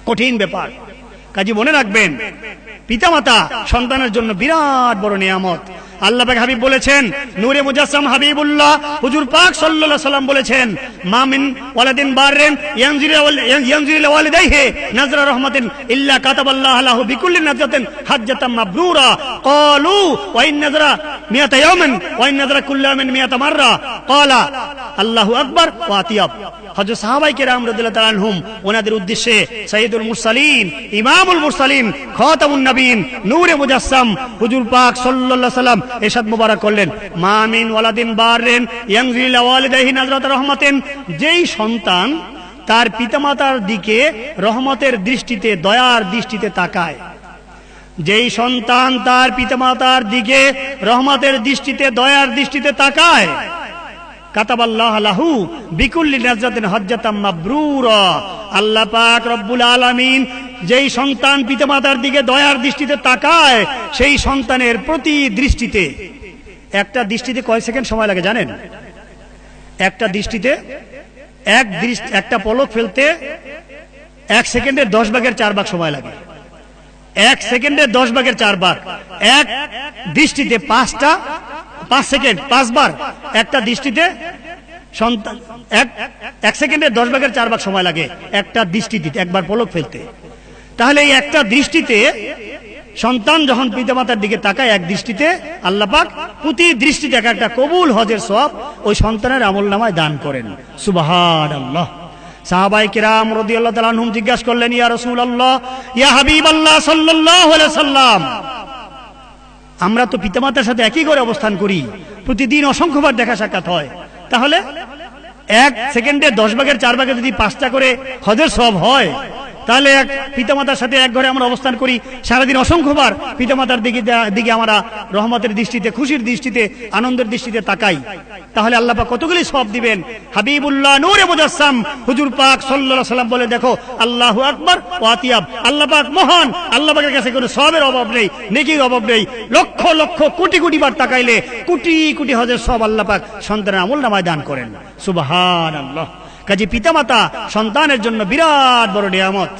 কঠিন ব্যাপার। কাজী মনে রাখবেন, পিতামাতা সন্তানের জন্য বিরাট বড় নিয়ামত। আল্লাহ পাক হাবিব বলেছেন, নূরে মুজাসসাম হাবিবুল্লাহ হুজুর পাক সাল্লাল্লাহু আলাইহি সাল্লাম বলেছেন, মা মিন ওয়ালাদিন বাররিন ইয়ানজিরু লিওয়ালিদাইহি নাজরা রাহমাতিন ইল্লা কাতাবাল্লাহু লাহু বিকুল্লি নাজরাতিন হাজ্জাতাম মাবরুরা। ক্বালু ওয়া ইন নাজরা মিয়াতা ইয়াওমিন ওয়া ইন নাজরা কুল্লা ইয়াওমিন মিয়াতা মাররা। ক্বালা আল্লাহু আকবার ওয়া আতিয়াব। হযরত সাহাবায়ে কেরাম রাদিয়াল্লাহু তাআলা আনহুম ওনাদের উদ্দেশ্যে সাইয়্যিদুল মুরসালিন, ইমামুল মুরসালিন, খাতামুন নবীন, নূরে মুজাসসাম হুজুর পাক সাল্লাল্লাহু আলাইহি সাল্লাম এরশাদ মুবারক করলেন, মা মিন ওয়ালাদিন বাররিন ইয়ানজিরু লিওয়ালিদাইহি নাজরাত রাহমাতিন। যেই সন্তান তার পিতামাতার দিকে রহমতের দৃষ্টিতে, দয়ার দৃষ্টিতে তাকায়, যেই সন্তান তার পিতামাতার দিকে রহমতের দৃষ্টিতে, দয়ার দৃষ্টিতে তাকায়, কাতাবাল্লাহু লাহু বিকুল্লি নাজরাতিন হাজ্জাতাম মাবরুরা। আল্লাহ পাক রব্বুল আলামিন যেই সন্তান পিতামাতার দিকে দয়ার দৃষ্টিতে তাকায়, সেই সন্তানের প্রতি দৃষ্টিতে, একটা দৃষ্টিতে কয় সেকেন্ড সময় লাগে জানেন? একটা দৃষ্টিতে একটা পলক ফেলতে 1 সেকেন্ডের 10 ভাগের 4 ভাগ সময় লাগে। 1 সেকেন্ডের 10 ভাগের 4 ভাগ। এক দৃষ্টিতে 5 সেকেন্ড 5 বার একটা দৃষ্টিতে সন্তান 1 সেকেন্ডের 10 ভাগের 4 ভাগ সময় লাগে একটা দৃষ্টিতে, একবার পলক ফেলতে। তাহলে এই একটা দৃষ্টিতে সন্তান যখন পিতামাতার দিকে তাকায়, এক দৃষ্টিতে আল্লাহ পাক প্রতি দৃষ্টিতে একটা কবুল হজের সওয়াব ওই সন্তানের আমলনামায় দান করেন। সুবহানাল্লাহ। সাহাবায়ে কেরাম রাদিয়াল্লাহু তাআলা আনহুম জিজ্ঞাসা করলেন, ইয়া রাসূলুল্লাহ, ইয়া হাবিবাল্লাহ সাল্লাল্লাহু আলাইহি সাল্লাম, আমরা তো পিতামাতার সাথে একই ঘরে অবস্থান করি, প্রতিদিন অসংখ্যবার দেখা সাক্ষাৎ হয়, তাহলে 1 সেকেন্ডে 10 ভাগের 4 ভাগে যদি 5টা করে হজের সওয়াব হয়, তাহলে এক পিতামাতার সাথে এক ঘরে আমরা অবস্থান করি, সারাদিন অসংখ্যবার পিতামাতার দিকে আমরা রহমতের দৃষ্টিতে, খুশির দৃষ্টিতে, আনন্দের দৃষ্টিতে তাকাই, তাহলে আল্লাহ পাক কতগুলি সওয়াব দিবেন। হাবিবুল্লাহ নূরে মুজাসসাম হুজুর পাক সাল্লাল্লাহু আলাইহি সাল্লাম বলে, দেখো আল্লাহু আকবার ওয়া আতিয়াব। আল্লাহ পাক মহান, আল্লাহ পাকের কাছে কোনো সওয়াবের অভাব নেই, নেকির অভাব নেই। লক্ষ লক্ষ কোটি কোটি বার তাকাইলে কোটি কোটি হজের সওয়াব আল্লাহ পাক সন্তানের আমলনামায় দান করেন। সুবহানাল্লাহ। কাজে পিতামাতা সন্তানের জন্য বিরাট বড় নিয়ামত।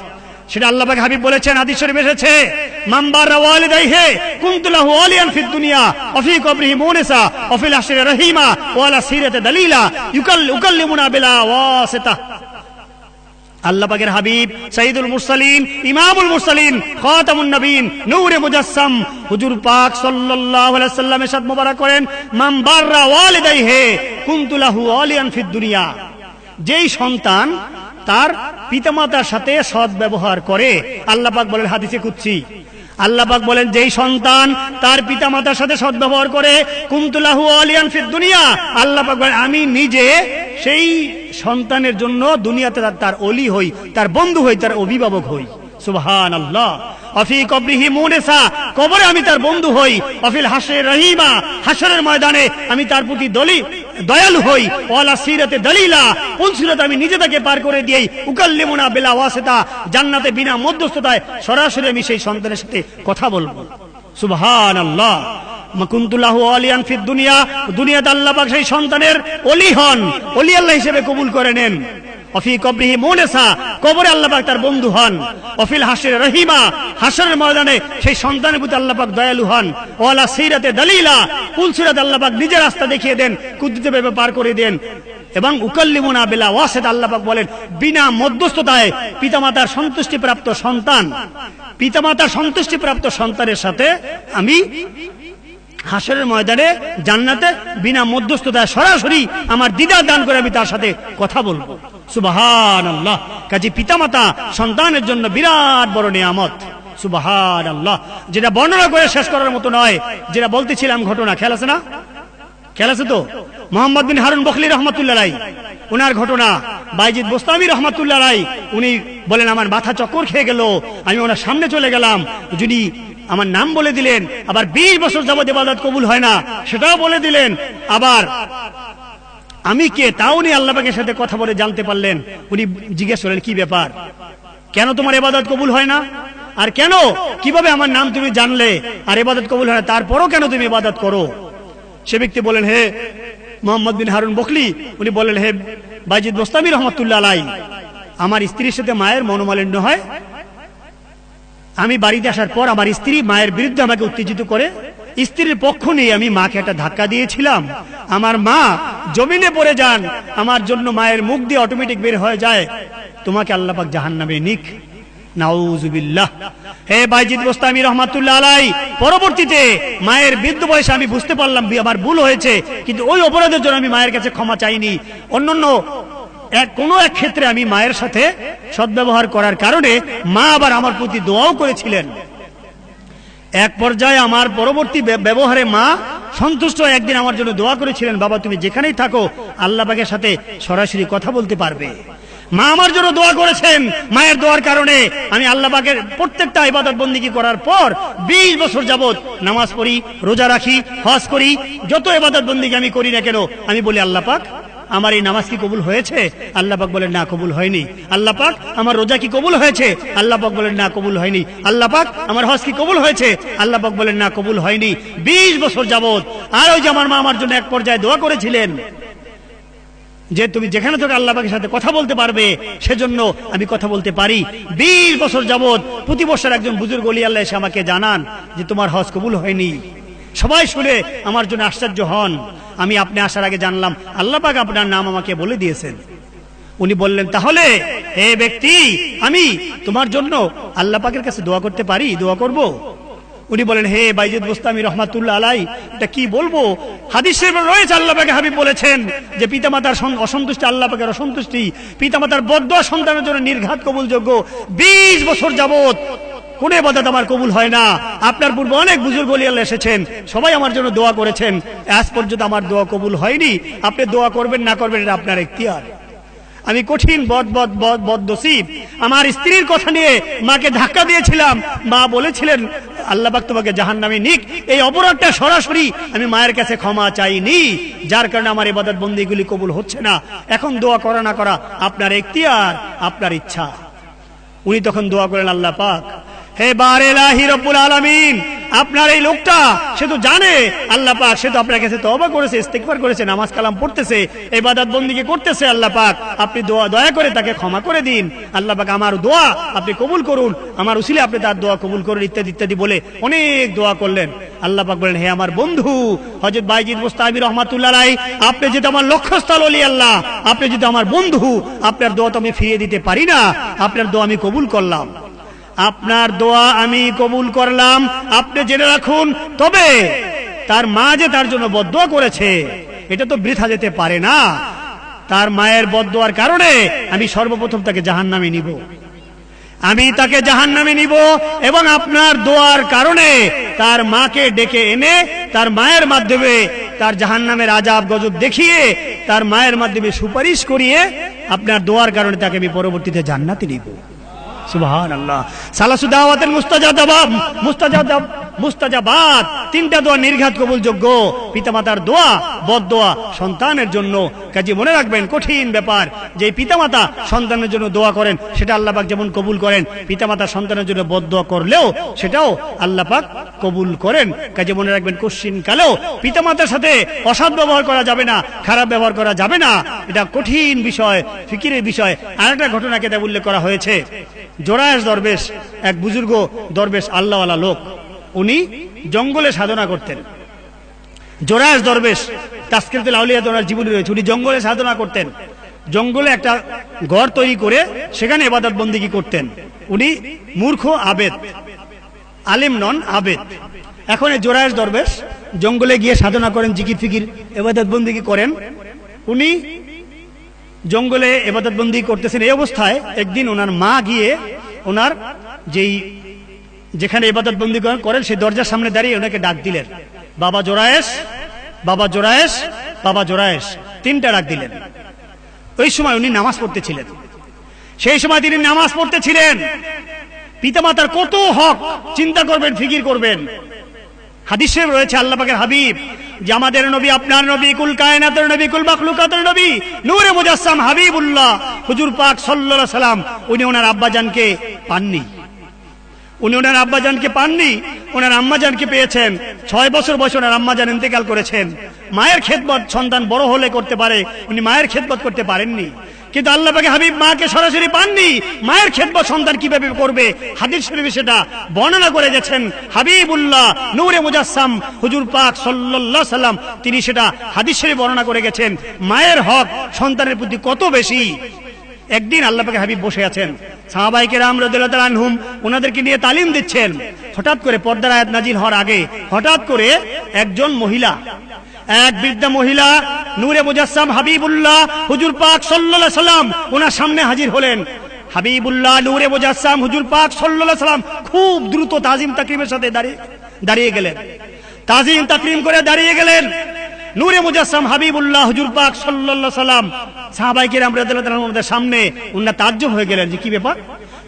সেটা আল্লাহ পাক হাবিব বলেছেন, হাদিস শরীফে এসেছে, মান বাররা ওয়ালিদাইহি কুনতু লাহু ওয়ালিয়ান ফিদ দুনিয়া ওয়া ফি কবরিহি মুনিসা ওয়া ফিল হাশরি রহিমা ওয়া লা সিরাতি দালিলা ইউকাল্লিমুনা বিলা ওয়াসিতা। আল্লাহ পাকের হাবিব সাইয়্যিদুল মুরসালিন, ইমামুল মুরসালিন, খাতামুন নবীন, নূরে মুজাসসাম হুজুর পাক সাল্লাল্লাহু আলাইহি সাল্লাম এরশাদ মুবারক করেন, মান বাররা ওয়ালিদাইহি কুনতু লাহু ওয়ালিয়ান ফিদ দুনিয়া। যেই সন্তান তার পিতামাতার সাথে সৎ ব্যবহার করে, আল্লাহ পাক বলেন হাদিসে কুদসি, আল্লাহ পাক বলেন যেই সন্তান তার পিতামাতার সাথে সৎ ব্যবহার করে, কুনতু লাহু ওয়ালিয়ান ফিদ দুনিয়া, আল্লাহ পাক বলেন আমি নিজে সেই সন্তানের জন্য দুনিয়াতে তার ওলি হই, তার বন্ধু হই, তার অভিভাবক হই। সুবহানাল্লাহ। অফি কবরিহি মুনিসা, কবরে আমি তার বন্ধু হই। অফিল হাশরি রহিমা, হাশরের ময়দানে আমি তার প্রতি দয়ালু হই। ওয়ালা সিরাতে দালিলা, পুলসিরাত আমি নিজে তাকে পার করে দিই। উকাল্লিমুনা বিলা ওয়াসিতা, জান্নাতে বিনা মধ্যস্থতায় সরাসরি আমি সেই সন্তানের সাথে কথা বলবো। সুবহানাল্লাহ। কুনতু লাহু ওয়ালিয়ান ফিদ দুনিয়া, দুনিয়াতে আল্লাহ পাক সেই সন্তানের ওলি হন, ওলি আল্লাহ হিসেবে কবুল করে নেন। অফি কবরিহি মুনিসা, কবরে আল্লাহ পাক তার বন্ধু হন। অফিল হাশরি রহিমা, হাশরের ময়দানে সেই সন্তানের প্রতি আল্লাহ পাক দয়ালু হন। ওয়ালা সিরাতে দালিলা, পুলসিরাত আল্লাহ পাক নিজের রাস্তা দেখিয়ে দেন, কুদরতিভাবে পার করে দেন। এবং উকাল্লিমুনা বিলা ওয়াসিতা, আল্লাহ পাক বলেন বিনা মধ্যস্থতায় পিতামাতার সন্তুষ্টিপ্রাপ্ত সন্তান, পিতামাতার সন্তুষ্টিপ্রাপ্ত সন্তানের সাথে আমি হাশরের ময়দানে জান্নাতে বিনা মধ্যস্থতায় সরাসরি আমার দিদার দান করে আমি তার সাথে কথা বলবো। সুবহানাল্লাহ। কাজে পিতামাতা সন্তানের জন্য বিরাট বড় নিয়ামত। সুবহানাল্লাহ। যেটা বর্ণনা করে শেষ করার মতো নয়, যেটা বলতেছিলাম ঘটনা, খেয়াল আছে না? খেয়াল আছে তো? মোহাম্মদ বিন হারুন বখলি রহমাতুল্লাহ আলাইহি, ওনার ঘটনা। বাইজিদ বোস্তামি রহমাতুল্লাহ আলাইহি উনি বলেন, আমার মাথা চক্কর খেয়ে গেল, আমি ওনার সামনে চলে গেলাম, যদি আমার নাম বলে দিলেন, আবার 20 বছর যাবত ইবাদত কবুল হয় না সেটাও বলে দিলেন, আবার আমি কে তাও উনি আল্লাহ পাকের সাথে কথা বলে জানতে পারলেন। উনি জিজ্ঞেস করলেন, কি ব্যাপার, কেন তোমার ইবাদত কবুল হয় না? আর কেন, কিভাবে আমার নাম তুমি জানলে আর ইবাদত কবুল হয় না, তারপরও কেন তুমি ইবাদত করো? সে ব্যক্তি বলেন, হে মোহাম্মদ বিন হারুন বখলি, উনি বলেন, হে বাইজিদ বোস্তামি রহমাতুল্লাহ আলাইহি, আমার স্ত্রীর সাথে মায়ের মনোমালিন্য হয়, আমি বাড়িতে আসার পর আমার স্ত্রী মায়ের বিরুদ্ধে আমাকে উত্তেজিত করে, স্ত্রীর পক্ষ নিয়ে আমি মাকে একটা ধাক্কা দিয়েছিলাম, আমার মা জমিনে পড়ে যান, আমার জন্য মায়ের মুখ দিয়ে অটোমেটিক বের হয়ে যায়, তোমাকে আল্লাহ পাক জাহান্নামে নিক। নাউজুবিল্লাহ। হে বাইজিদ বোস্তামি রহমাতুল্লাহ আলাই, পরবর্তীতে মায়ের বৃদ্ধ বয়সে আমি বুঝতে পারলাম আমার ভুল হয়েছে, কিন্তু ওই অপরাধের জন্য আমি মায়ের কাছে ক্ষমা চাইনি। অন্যান্য কোনো এক ক্ষেত্রে আমি মায়ের সাথে সদ্ব্যবহার করার কারণে মা আবার আমার প্রতি দোয়াও করেছিলেন। এক পর্যায়ে আমার পরবর্তী ব্যবহারে মা সন্তুষ্ট, একদিন আমার জন্য দোয়া করেছিলেন, বাবা তুমি যেখানেই থাকো আল্লাহ পাকের সাথে সরাসরি কথা বলতে পারবে। মা আমার জন্য দোয়া করেছেন। মায়ের দোয়ার কারণে আমি আল্লাহ পাকের প্রত্যেকটা ইবাদত বন্দেগী করার পর 20 বছর যাবত নামাজ পড়ি, রোজা রাখি, হজ করি, যত ইবাদত বন্দেগী আমি করি না কেন আমি বলি আল্লাহ পাক আমার এই নামাজ কি কবুল হয়েছে? আল্লাহ পাক বলেন না কবুল হয়নি। আল্লাহ পাক আমার রোজা কি কবুল হয়েছে? আল্লাহ পাক বলেন না কবুল হয়নি। আল্লাহ পাক আমার হজ কি কবুল হয়েছে? আল্লাহ পাক বলেন না কবুল হয়নি। 20 বছর যাবত। আর ওই যে আমার মা আমার জন্য এক পর্যায়ে দোয়া করেছিলেন যে তুমি যেখানে থেকে আল্লাহ পাকের সাথে কথা বলতে পারবে, সেজন্য আমি কথা বলতে পারি। 20 বছর যাবত প্রতি বছর একজন বুজুর্গ ওলি আল্লাহ এসে আমাকে জানান যে তোমার হজ কবুল হয়নি। সবাই শুনে আমার জন্য আশ্চর্য হন। আমি আপনি আসার আগে জানলাম আল্লাহ পাক আপনার নাম আমাকে বলে দিয়েছেন। উনি বললেন তাহলে হে ব্যক্তি, আমি তোমার জন্য আল্লাহ পাকের কাছে দোয়া করতে পারি, দোয়া করব? উনি বলেন হে বাইজিদ বোস্তামি রহমাতুল্লাহ আলাই, এটা কি বলবো? হাদিসে রয়েছে আল্লাহ পাক হাবিব বলেছেন যে পিতামাতার অসন্তুষ্টি আল্লাহ পাকের অসন্তুষ্টি, পিতামাতার বদদোয়া সন্তানের জন্য নির্ঘাত কবুলযোগ্য। 20 বছর যাবত কোন ইবাদত আমার কবুল হয় না। আপনার পূর্বে অনেক বুজুর্গ ওলি আল্লাহ এসেছেন, সবাই আমার জন্য দোয়া করেছেন, আজ পর্যন্ত আমার দোয়া কবুল হয়নি। আপনি দোয়া করবেন না করবেন এটা আপনার ইখতিয়ার। আমি কঠিন বদনসিব। আমার স্ত্রীর কথা নিয়ে মাকে ধাক্কা দিয়েছিলাম, মা বলেছিলেন আল্লাহ পাক তোমাকে জাহান্নামে নিক। এই অপরাধটা সরাসরি আমি মায়ের কাছে ক্ষমা চাইনি, যার কারণে আমার ইবাদত বন্দেগীগুলি কবুল হচ্ছে না। এখন দোয়া করা না করা আপনার ইখতিয়ার, আপনার ইচ্ছা। উনি তখন দোয়া করেন আল্লাহ পাক হে বারে ইলাহি রব্বুল আলামিন, আপনার এই লোকটা সে তো জানে আল্লাহ পাক, সে তো আপনার কাছে তওবা করেছে, ইস্তিগফার করেছে, নামাজ কালাম পড়তেছে, ইবাদত বন্দেগী করতেছে। আল্লাহ পাক আপনি দয়া করে তাকে ক্ষমা করে দিন। আল্লাহ পাক আমার দোয়া আপনি কবুল করুন, আমার উসিলে আপনি তার দোয়া কবুল করুন, ইত্যাদি ইত্যাদি বলে অনেক দোয়া করলেন। আল্লাহ পাক বলেন হে আমার বন্ধু হযরত বাইজিদ বোস্তামি রহমাতুল্লাহ আলাইহি, আপনি যেটা আমার লক্ষ্যস্থল ওলি আল্লাহ, আপনি যেটা আমার বন্ধু, আপনার দোয়া তো আমি ফিরিয়ে দিতে পারি না, আপনার দোয়া আমি কবুল করলাম, আপনার দোয়া আমি কবুল করলাম। আপনি জেনে রাখুন, তবে তার মা যে তার জন্য বদদোয়া করেছে এটা তো বৃথা যেতে পারে না। তার মায়ের বদদোয়ার কারণে আমি সর্বপ্রথম তাকে জাহান্নামে নিব, আমি তাকে জাহান্নামে নিব, এবং আপনার দোয়ার কারণে তার মাকে ডেকে এনে তার মায়ের মাধ্যমে তার জাহান্নামের আযাব গজব দেখিয়ে তার মায়ের মাধ্যমে সুপারিশ করিয়ে আপনার দোয়ার কারণে তাকে আমি পরবর্তীতে জান্নাতে নিব। সুবহানাল্লাহ। সালাসু দাওয়াতের মুস্তাজাবাত, 3টা দোয়া নির্ঘাত কবুলযোগ্য। পিতামাতার দোয়া বদদোয়া সন্তানের জন্য। কাজে মনে রাখবেন কঠিন ব্যাপার যে পিতামাতা সন্তানের জন্য দোয়া করেন সেটা আল্লাহ পাক যেমন কবুল করেন, পিতামাতা সন্তানের জন্য বদদোয়া করলেও সেটাও আল্লাহ পাক কবুল করেন। কাজে মনে রাখবেন কোশ্চিন কালেও পিতামাতার সাথে অসৎ ব্যবহার করা যাবে না, খারাপ ব্যবহার করা যাবে না। এটা কঠিন বিষয়, ফিকিরের বিষয়। আরেকটা ঘটনাকে তাই উল্লেখ করা হয়েছে। জোরায়েশ দরবেশ, এক বুজুর্গ দরবেশ, আল্লাহওয়ালা লোক, উনি জঙ্গলে সাধনা করতেন। জোরায়েশ দরবেশ তাসকিরাতুল আউলিয়াতে ওনার জীবনী রয়েছে। উনি জঙ্গলে সাধনা করতেন, জঙ্গলে একটা ঘর তৈরি করে সেখানে ইবাদত বন্দেগী করতেন। উনি মূর্খ আবেদ, আলেম নন, আবেদ। এখন এই জোরায়েশ দরবেশ জঙ্গলে গিয়ে সাধনা করেন, জিকির ফিকির ইবাদত বন্দেগী করেন। উনি জঙ্গলে ইবাদত বন্দেগী করতেছেন। এই অবস্থায় একদিন ওনার মা গিয়ে ওনার যেখানে ইবাদত বন্দেগী করেন সেই দরজার সামনে দাঁড়িয়ে ওনাকে ডাক দিলেন, বাবা জোরায়েশ, বাবা জোরায়েশ, বাবা জোরায়েশ, 3টা ডাক দিলেন। ওই সময় উনি নামাজ পড়তেছিলেন। সেই সময় তিনি নামাজ পড়তেছিলেন। পিতামাতার কত হক চিন্তা করবেন, ফিকির করবেন। হাদিসে রয়েছে আল্লাহ পাকের হাবিব যে আমাদের নবী, আপনার নবী, কুল কায়নাতের নবী, কুল মাখলুকাতের নবী, নূরে মুজাসসাম হাবিবুল্লাহ হুজুর পাক সাল্লাল্লাহু আলাইহি সাল্লাম, উনি ওনার আব্বাজানকে পাননি। উনি ওনার আব্বাজানকে পাননি, ওনার আম্মাজানকে পেয়েছেন। 6 বছর বয়সে ওনার আম্মাজান ইন্তেকাল করেছেন। মায়ের খেদমত সন্তান বড় হলে করতে পারে, উনি মায়ের খেদমত করতে পারেননি। কিন্তু আল্লাহ পাকে হাবিব মাকে সরাসরি পাননি। মায়ের খেদমত সন্তান কিভাবে করবে, হাদিস শরীফে সেটা বর্ণনা করে গেছেন হাবিবুল্লাহ নূরে মুজাসসাম হুজুর পাক সাল্লাল্লাহু আলাইহি সাল্লাম, তিনি সেটা হাদিস শরীফে বর্ণনা করে গেছেন মায়ের হক সন্তানের প্রতি কত বেশি। একদিন আল্লাহ পাকে হাবিব বসে আছেন, সাহাবায়ে কেরাম রাদিয়াল্লাহু তাআলা আনহুম ওনাদেরকে নিয়ে তালিম দিচ্ছেন। হঠাৎ করে পর্দার আয়াত নাজিল হওয়ার আগে হঠাৎ করে একজন মহিলা, এক বৃদ্ধা মহিলা নূরে মুজাসসাম হাবিবুল্লাহ হুজুর পাক সাল্লাল্লাহু আলাইহি সাল্লাম ওনার সামনে হাজির হলেন। হাবিবুল্লাহ নূরে মুজাসসাম হুজুর পাক সাল্লাল্লাহু আলাইহি সাল্লাম খুব দ্রুত তাজিম তাকরিমের সাথে দাঁড়িয়ে গেলেন। তাজিম তাকরিম করে দাঁড়িয়ে গেলেন। নূরে মুজাসসাম হাবিবুল্লাহ হুজুর পাক সাল্লাল্লাহু আলাইহি সাল্লাম সাহাবায়ে কেরাম রাদিয়াল্লাহু তাআলা আনহুদের সামনে উনারা তাজ্জব হয়ে গেলেন যে কি ব্যাপার,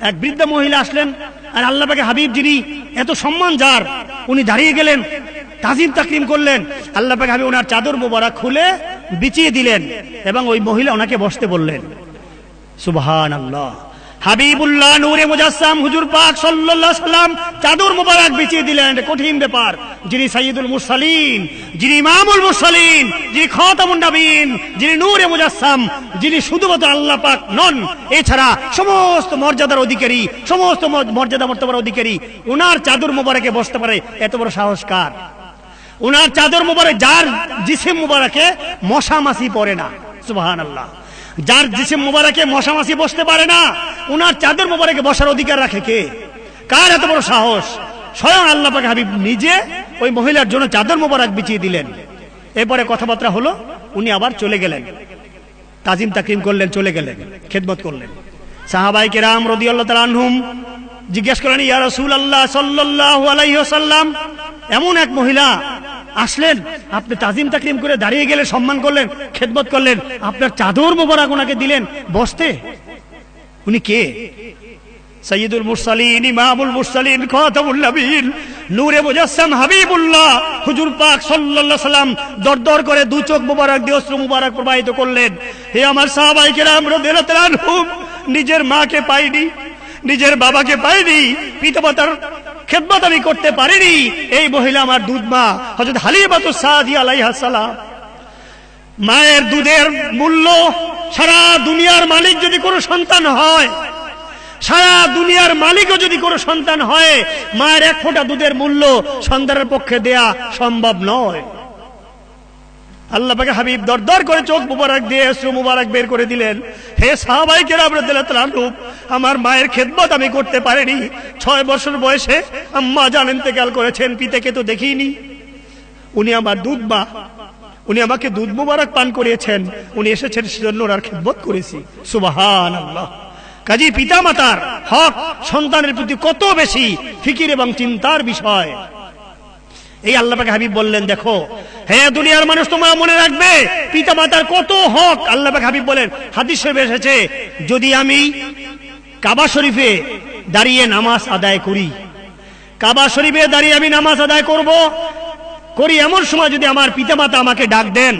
এক বৃদ্ধা মহিলা আসলেন আর আল্লাহ পাকে হাবিব যিনি এত সম্মান যার, উনি দাঁড়িয়ে গেলেন, তাজিম তাকরিম করলেন। আল্লাহ পাক হাবিব ওনার চাদর মোবারক খুলে বিছিয়ে দিলেন এবং ওই মহিলা ওনাকে বসতে বললেন। সুবহানাল্লাহ। হাবিবুল্লাহ নূরে মুজাসসাম হুজুর পাক সাল্লাল্লাহু আলাইহি সাল্লাম চাদর মোবারক বিছিয়ে দিলেন। এটা কঠিন ব্যাপার। যিনি সাইয়্যিদুল মুরসালিন, যিনি ইমামুল মুরসালিন, যিনি খাতামুন নবীন, যিনি নূরে মুজাসসাম, যিনি শুধুমাত্র আল্লাহ পাক নন, এছাড়া সমস্ত মর্যাদার অধিকারী, সমস্ত মর্যাদা মর্তবার অধিকারী, ওনার চাদর মোবারকে বসতে পারে এত বড় সাহস কার? ওনার চাদর মোবারক, যার জিসিম মোবারকে মশা মাছি পড়ে না, সুবহানাল্লাহ, যার জিসিম মোবারকে মশা মাছি বসতে পারে না, ওনার চাদর মোবারকে বসার অধিকার রাখে কে? কার এত বড় সাহস? স্বয়ং আল্লাহ পাক হাবিব নিজে ওই মহিলার জন্য চাদর মোবারক বিছিয়ে দিলেন। এরপরে কথাবার্তা হলো, উনি আবার চলে গেলেন, তাজিম তাকরিম করলেন, চলে গেলেন, খেদমত করলেন। সাহাবায়ে কেরাম রাদিয়াল্লাহু তাআলা আনহুম জিজ্ঞেস করলেন, ইয়া রাসূলুল্লাহ সাল্লাল্লাহু আলাইহি ওয়াসাল্লাম, এমন এক মহিলা আসলেন, আপনি তাজিম তাকরিম করে দাঁড়িয়ে গেলেন, সম্মান করলেন, খেদমত করলেন, আপনার চাদর মোবারক ওনাকে দিলেন বসতে, উনি কে? সাইয়্যিদুল মুরসালিন, ইমামুল মুরসালিন, খাতামুন নবীন, নূরে মুজাসসাম হাবিবুল্লাহ হুজুর পাক সাল্লাল্লাহু আলাইহি সাল্লাম দরদর করে দু চোখ মোবারক দিয়ে অশ্রু মোবারক প্রবাহিত করলেন। হে আমার সাহাবায়ে কেরাম রাদিয়াল্লাহু তাআলা আনহুম, নিজের মাকে পাইনি, নিজের বাবাকে পাইনি, পিতামাতার খেদমত আমি করতে পারিনি। এই মহিলা আমার দুধ মা হযরত হালিমাতুস সাদিয়া আলাইহা সালাম। মায়ের দুধের মূল্য সারা দুনিয়ার মালিক যদি কোনো সন্তান হয়, সারা দুনিয়ার মালিকও যদি কোনো সন্তান হয়, মায়ের এক ফোঁটা দুধের মূল্য সন্তানের পক্ষে দেয়া সম্ভব নয়। আল্লাহ পাকে হাবিব দরদর করে চোখ মুবারক দিয়ে অশ্রু মুবারক বের করে দিলেন। হে সাহাবায়ে কেরাম রাদিয়াল্লাহু তাআলা আনহুম, আমার মায়ের খেদমত আমি করতে পারিনি। 6 বছর বয়সে আম্মা জান ইন্তেকাল করেছেন, পিতাকে তো দেখিনি। উনি আমার দুধ মা, উনি আমাকে দুধ মুবারক পান করিয়েছেন, উনি এসেছেন সেজন্য ওনার খেদমত করেছি। সুবহানাল্লাহ। কাজী পিতামাতার হক সন্তানের প্রতি কত বেশি ফিকির এবং চিন্তার বিষয়। এই আল্লাহ পাক হাবিব বললেন, দেখো হে দুনিয়ার মানুষ, তোমরা মনে রাখবে পিতামাতার কত হক। আল্লাহ পাক হাবিব বলেন, হাদিস শরীফে এসেছে, যদি আমি কাবা শরীফে দাঁড়িয়ে নামাজ আদায় করি, কাবা শরীফে দাঁড়িয়ে আমি নামাজ আদায় করি এমন সময় যদি আমার পিতামাতা আমাকে ডাক দেন,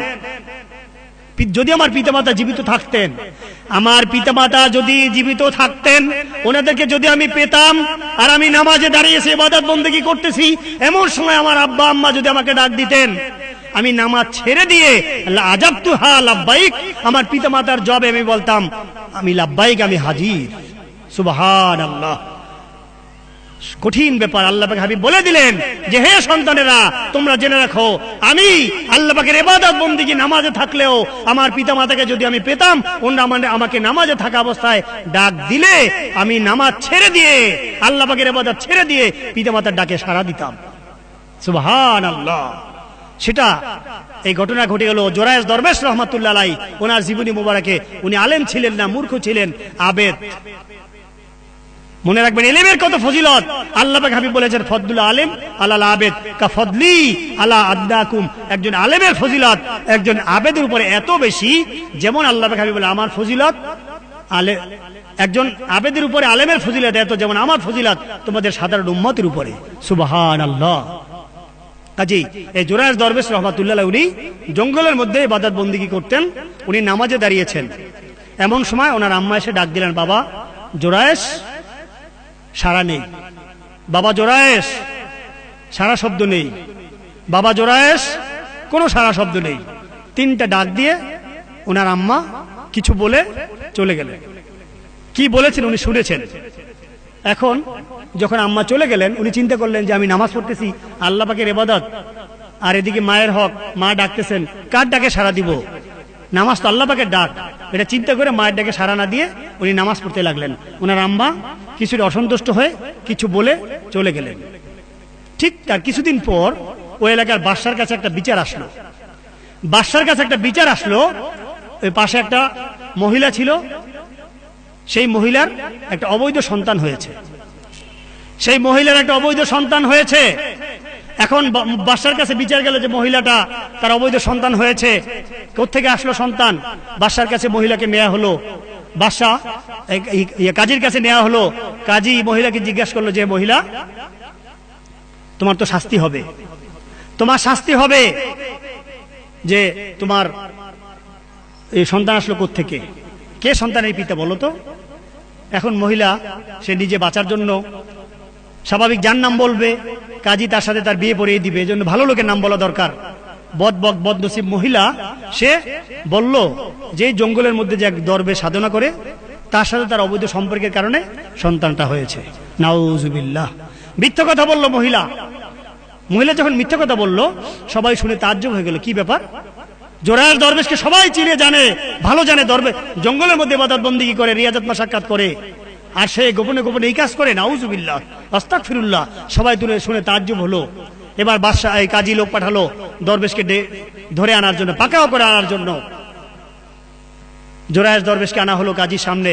যদি আমার পিতামাতা জীবিত থাকতেন, আমার পিতামাতা যদি জীবিত থাকতেন, ওনাদেরকে যদি আমি পেতাম আর আমি নামাজে দাঁড়িয়েছি ইবাদত বন্দেগী করতেছি, এমন সময় আমার আব্বা আম্মা যদি আমাকে ডাক দিতেন, আমি নামাজ ছেড়ে দিয়ে আজাবতু হা লাব্বাইক, আমার পিতামাতার জবাবে আমি বলতাম আমি লাব্বাইক, আমি হাজির। সুবহানাল্লাহ। কঠিন ব্যাপার। আল্লাহ পাক হাবিব বলে দিলেন যে হে সন্তানেরা, তোমরা জেনে রাখো, আমি আল্লাহ পাকের ইবাদত বন্দেগী নামাজে থাকলেও আমার পিতামাতাকে যদি আমি পেতাম, ওনারা আমাকে নামাজে থাকা অবস্থায় ডাক দিলে আমি নামাজ ছেড়ে দিয়ে, আল্লাহ পাকের ইবাদত ছেড়ে দিয়ে পিতামাতার ডাকে সাড়া দিতাম। সুবহানাল্লাহ। সেটা এই ঘটনা ঘটে গেল জোরায়েস দরবেশ রহমাতুল্লাহ আলাইহি। ওনার জীবনী মুবারকে উনি আলেম ছিলেন না, মূর্খ ছিলেন, আবেদ। মনে রাখবেন ইলমের কত ফজিলত। আল্লাহ পাক হাবিব বলেছেন, ফদলুল আলিম আলাল আবেদ কা ফদলি আলা আদনাকুম। একজন আলেমের ফজিলত একজন আবেদের উপরে এত বেশি, যেমন আল্লাহ পাক হাবিব বলে আমার ফজিলত একজন আবেদের উপরে আলেমের ফজিলত এত, যেমন আমার ফজিলত তোমাদের সাধারণ উম্মতের উপরে। সুবহানাল্লাহ। কাজেই এই জোরায়েস দরবেশ রহমাতুল্লাহ আলাইহি উনি জঙ্গলের মধ্যে ইবাদত বন্দেগী করতেন, উনি নামাজে দাঁড়িয়েছেন। এমন সময় ওনার আম্মা এসে ডাক দিলেন, বাবা জোরায়েস। সাড়া নেই। বাবা জোরায়েস, সারা শব্দ নেই। বাবা জোরায়েস, কোনো সারা শব্দ নেই। 3টা ডাক দিয়ে ওনার আম্মা কিছু বলে চলে গেলেন। কি বলেছেন উনি শুনেছেন। এখন যখন আম্মা চলে গেলেন উনি চিন্তা করলেন যে আমি নামাজ পড়তেছি, আল্লাহ পাকের ইবাদত, আর এদিকে মায়ের হক, মা ডাকতেছেন, কার ডাকে সাড়া দিব? নামাজ তো আল্লাহ পাকের ডাক। এটা চিন্তা করে মায়ের ডাকে সাড়া না দিয়ে উনি নামাজ পড়তে লাগলেন। ওনার আম্মা কিছুটা অসন্তুষ্ট হয়ে কিছু বলে চলে গেলেন। ঠিক তার কিছুদিন পর ওই এলাকার বাদশার কাছে একটা বিচার আসলো। বাদশার কাছে একটা বিচার আসলো, ওই পাশে একটা মহিলা ছিল, সেই মহিলার একটা অবৈধ সন্তান হয়েছে। সেই মহিলার একটা অবৈধ সন্তান হয়েছে। এখন বাদশার কাছে বিচার গেল যে মহিলাটা, তার অবৈধ সন্তান হয়েছে, কোত্থেকে আসলো সন্তান? বাদশার কাছে মহিলাকে নেওয়া হলো, বাদশাহ কাজীর কাছে নেওয়া হলো। কাজী মহিলাকে জিজ্ঞাসা করলো যে মহিলা, তোমার তো শাস্তি হবে, তোমার শাস্তি হবে যে তোমার এই সন্তান আসলো কোত্থেকে, কে সন্তানের পিতা বলো তো? এখন মহিলা সে নিজে বাঁচার জন্য স্বাভাবিক যার নাম বলবে, কাজী তার সাথে তার বিয়ে পড়িয়ে দিবে, এজন্য ভালো লোকের নাম বলা দরকার। বদনসিব মহিলা সে বলল যে জঙ্গলের মধ্যে যে এক দরবে সাধনা করে তার সাথে তার অবৈধ সম্পর্কের কারণে সন্তানটা হয়েছে। নাউজুবিল্লাহ, মিথ্যা কথা বলল মহিলা। মহিলা যখন মিথ্যা কথা বলল সবাই শুনে তাজ্জব হয়ে গেল, কি ব্যাপার? জোরায়ের দরবেশকে সবাই চিনে জানে, ভালো জানে, দরবেশ জঙ্গলের মধ্যে ইবাদত বন্দেগী করে, রিয়াজত মাশাক্কাত করে, আর সে গোপনে গোপনে এই কাজ করে। নাউজুবিল্লাহ, আস্তাগফিরুল্লাহ। সবাই তুলে শুনে তাজ্জব হলো। এবার বাদশাহ এই কাজী লোক পাঠালো দরবেশকে ধরে আনার জন্য, পাকাও করে আনার জন্য। জোরায়ের দরবেশকে আনা হলো কাজীর সামনে।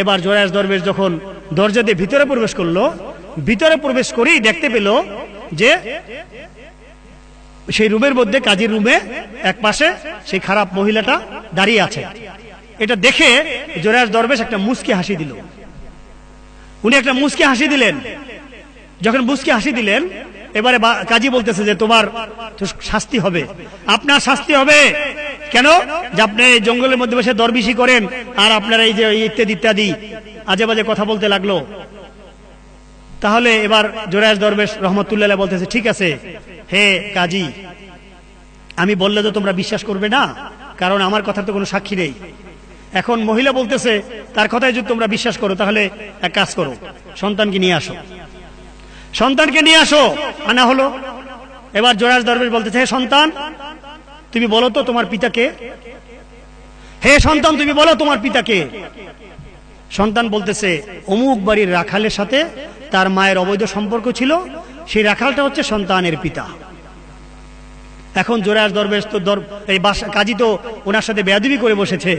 এবার জোরায়ের দরবেশ যখন দরজা দিয়ে ভিতরে প্রবেশ করলো, ভিতরে প্রবেশ করেই দেখতে পেল যে সেই রুমের মধ্যে, কাজীর রুমে এক পাশে সেই খারাপ মহিলাটা দাঁড়িয়ে আছে। এটা দেখে জোরায়ের দরবেশ একটা মুচকি হাসি দিল। উনি একটা মুচকি হাসি দিলেন। যখন মুচকি হাসি দিলেন, এবারে কাজী বলতেছে যে তোমার শাস্তি হবে, আপনার শাস্তি হবে। কেন? যে আপনি জঙ্গলের মধ্যে বসে দরবিশি করেন আর আপনারা এই যে ইত্যাদি ইত্যাদি আজে বাজে কথা বলতে লাগলো। তাহলে এবার জোরায়ের দরবেশ রহমতুল্লাহ বলতেছে, ঠিক আছে হে কাজী, আমি বললে তো তোমরা বিশ্বাস করবে না, কারণ আমার কথার তো কোনো সাক্ষী নেই। এখন মহিলা বলতেছে তার কথায় যদি তোমরা বিশ্বাস করো তাহলে এক কাজ করো, সন্তানকে নিয়ে আসো, সন্তানকে নিয়ে আসো। আনা হলো। এবার জোরায়ের দরবেশ বলতেছে, হে সন্তান তুমি বলো তো তোমার পিতাকে, হে সন্তান তুমি বলো তোমার পিতাকে। সন্তান বলতেছে অমুক বাড়ির রাখালের সাথে তার মায়ের অবৈধ সম্পর্ক ছিল, সেই রাখালটা হচ্ছে সন্তানের পিতা। এখন জোরায়ের দরবেশ তো এই কাজী তো ওনার সাথে বেয়াদবি করে বসেছে।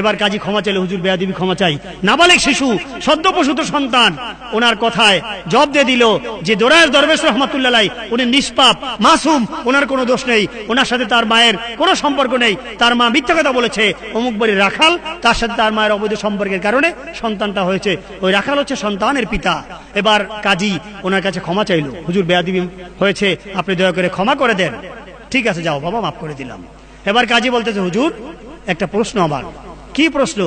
এবার কাজী ক্ষমা চাইলে, হুজুর বেয়াদবি ক্ষমা চাই, নাবালেগ শিশু, সদ্যপ্রসূত সন্তান। ওনার কথায় জবাব দিয়ে দিল যে জোরায়ের দরবেশ রহমাতুল্লাহ উনি নিষ্পাপ, মাসুম, ওনার কোনো দোষ নেই, ওনার সাথে তার মায়ের কোনো সম্পর্ক নেই। তার মা মিথ্যা কথা বলেছে, অমুক বাড়ির রাখাল, তার সাথে তার মায়ের অবৈধ সম্পর্কের কারণে সন্তানটা হয়েছে, ওই রাখাল হচ্ছে সন্তানের পিতা। এবার কাজী ওনার কাছে ক্ষমা চাইল, হুজুর বেয়াদবি হয়েছে, আপনি দয়া করে ক্ষমা করে দেন। ঠিক আছে যাও বাবা, মাফ করে দিলাম। এবার কাজী বলতেছে, হুজুর একটা প্রশ্ন আমার। কি প্রশ্ন?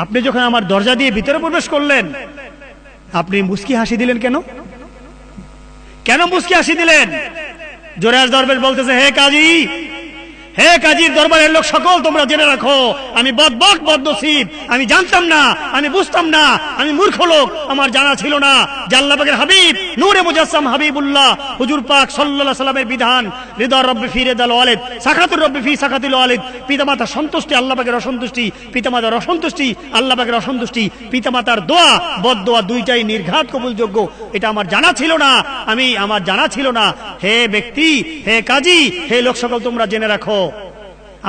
আপনি যখন আমার দরজা দিয়ে ভিতরে প্রবেশ করলেন আপনি মুস্কি হাসি দিলেন কেন? কেন মুস্কি হাসি দিলেন? জোরায়ের দরবেশ বলতেছে, হে কাজী, হে কাজীর দরবারের লোক সকল, তোমরা জেনে রাখো আমি বদনসিব, আমি জানতাম না, আমি বুঝতাম না, আমি মূর্খ লোক, আমার জানা ছিল না যে আল্লাহ পাকের হাবিব নূরে মুজাসসাম হাবিবুল্লাহ হুজুর পাক সাল্লাল্লাহু আলাইহি সাল্লামের বিধান, রিদার রব্বি ফি রিদাল ওয়ালিদ, সাখাতুর রব্বি ফি সাখাতিল ওয়ালিদ, পিতামাতার সন্তুষ্টি আল্লাহ পাকের অসন্তুষ্টি, পিতামাতার অসন্তুষ্টি আল্লাহ পাকের অসন্তুষ্টি, পিতামাতার দোয়া বদদোয়া দুইটাই নির্ঘাত কবুলযোগ্য, এটা আমার জানা ছিল না, আমার জানা ছিল না। হে ব্যক্তি, হে কাজী, হে লোক সকল, তোমরা জেনে রাখো